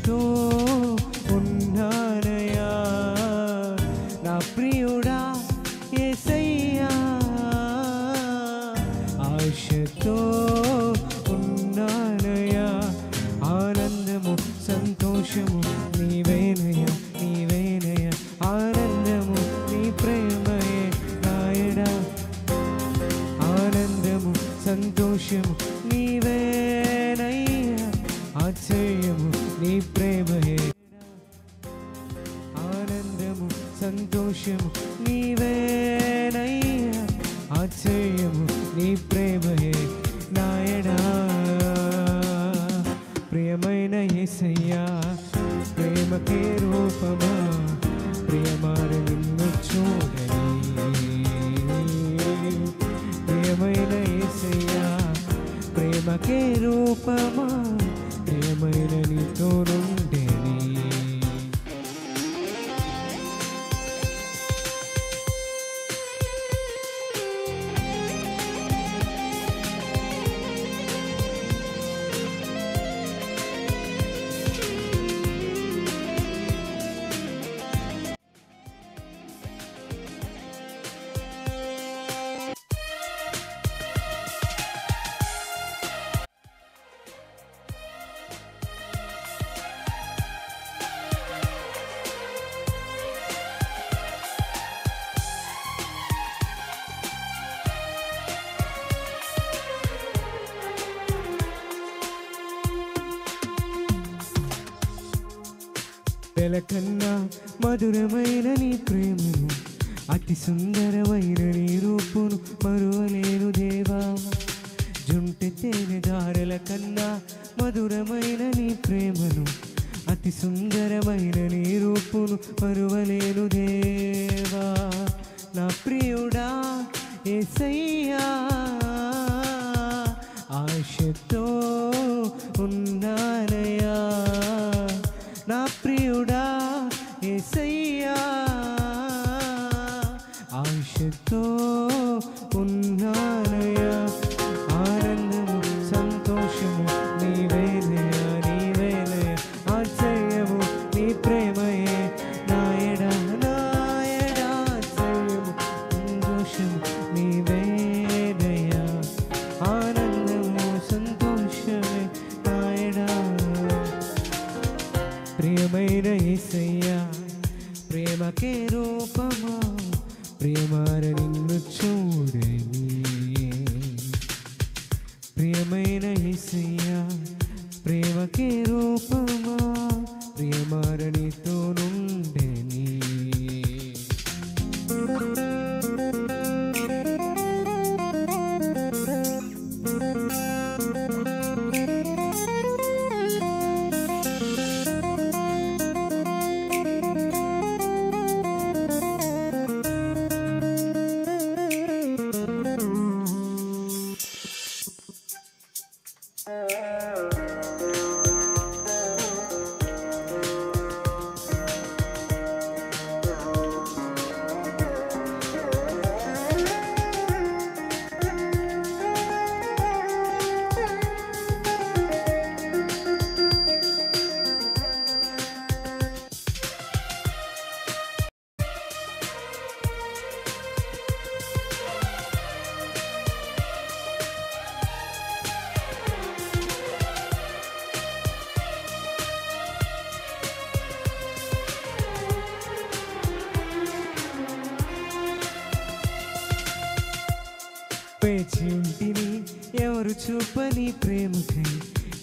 ఆశతో ఉన్నానయ్యా నా ప్రియుడా యేసయ్యా ఆశతో ఉన్నానయ్యా ఆనందము సంతోషము నీవేనయ్యా నీవేనయ్యా ఆనందము నీ ప్రేమయే నాయనా ఆనందము సంతోషము నీవేనయ్యా ఆశ్చర్యము నీ ప్రేమయే ఆనందము సంతోషము నీవేనయ్యా ఆశ్చర్యము నీ ప్రేమయే నాయనా ప్రియమైన యేసయ్యా ప్రేమకే రూపమా ప్రియమారు నిన్ను చూడని ప్రియమైన యేసయ్యా ప్రేమకే రూపమా ప్రియమైన నీతో నుండేని కన్నా మధురమైన నీ ప్రేమను అతి సుందరమైన నీ రూపును మరువలేను దేవా జుంటె తేనె దారల కన్నా మధురమైన నీ ప్రేమను అతి సుందరమైన నీ రూపును మరువలేను దేవా నా ప్రియుడా యేసయ్యా ఆశతో ఉన్నానయ్యా నా ప్రియుడా యేసయ్యా ఆశతో ఉన్నానయ్యా ఆనందము సంతోషము నీవేనయ్యా నీవేనయ్యా ఆశ్చర్యము నీ ప్రేమయే నాయడా నాయడా ఆశ్చర్యము సంతోషము నీవేనయ్యా ఆనందము సంతోషమే నాయడా ప్రియమైన యేసయ్యా ప్రేమకే రూపమా ప్రియమార నిన్ను చూడని ప్రియమైన యేసయ్యా ప్రేమకే రూపమా ప్రియమార నీతో నుండని వేచి ఉంటిని ఎవరు చూపని ప్రేమకై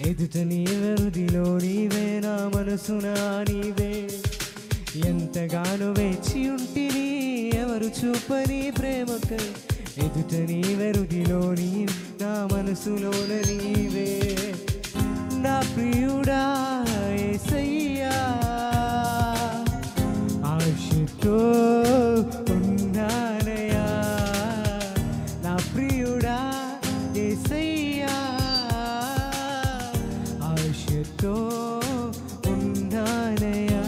ఎదుట నీవెరుదిలో నీవే నా మనసునా నీవే ఎంతగానో వేచి ఉంటిని ఎవరు చూపని ప్రేమకై ఎదుట నీవెరుదిలో నీవే నా మనసులోన నీవే నా ప్రియుడా యేసయ్యా ఆశతో ఉన్నానయ్యా నా ప్రియుడా యేసయ్యా ఆశతో ఉన్నానయ్యా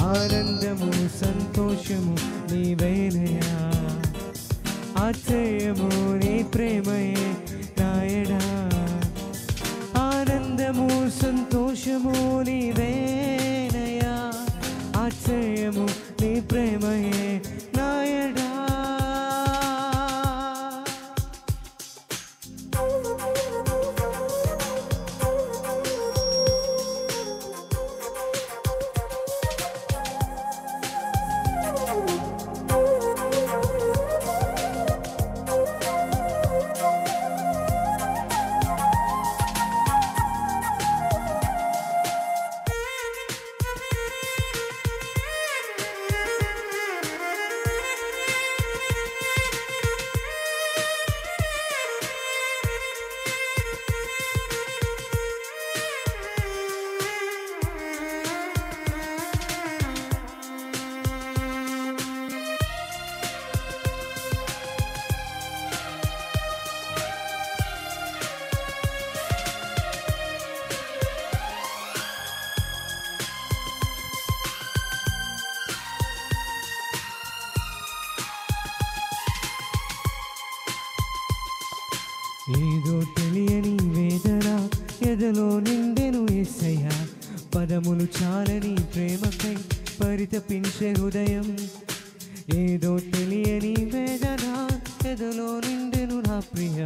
ఆనందము సంతోషము నీవేనయ్యా ఆశ్చర్యము నీ ప్రేమయే నాయనా ఆనంద ఆనందము సంతోషము నీవేనయా ఆశ్చర్యము నీ ప్రేమయే నాయడా ఏదో తెలియని వేదన ఎదలో నిండెను యేసయ్యా పదములు చాలని ప్రేమకై పరితపించే హృదయం ఏదో తెలియని వేదన ఎదలో నిండెను నా ప్రియ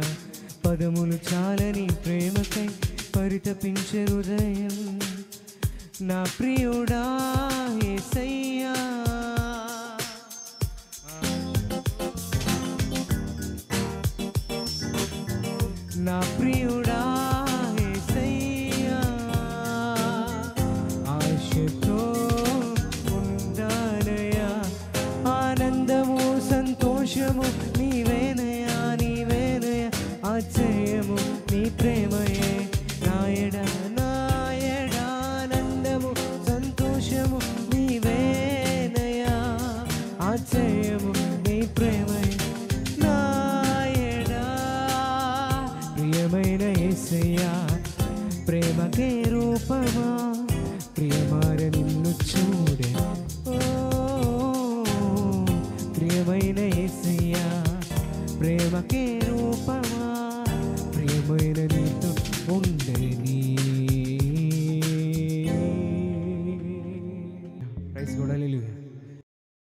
పదములు చాలని ప్రేమకై పరితపించే హృదయం నా ప్రియుడా యేసయ్యా నా ప్రియుడా యేసయ్యా ఆశతో ఉండాలయా ఆనందము సంతోషము నీవేనయా నీవేనయా ఆశ్చర్యము నీ ప్రేమయే నాయడా నాయడా ఆనందము సంతోషము నీవేనయా ఆశ్చర్యము నీ ప్రేమయే ప్రియమైన యేసయ్యా ప్రేమకే రూపమా ప్రియమార నిన్ను చూడే ఓ ప్రియమైన యేసయ్యా ప్రేమకే రూపమా ప్రియమైన నీతో ఉండే నీ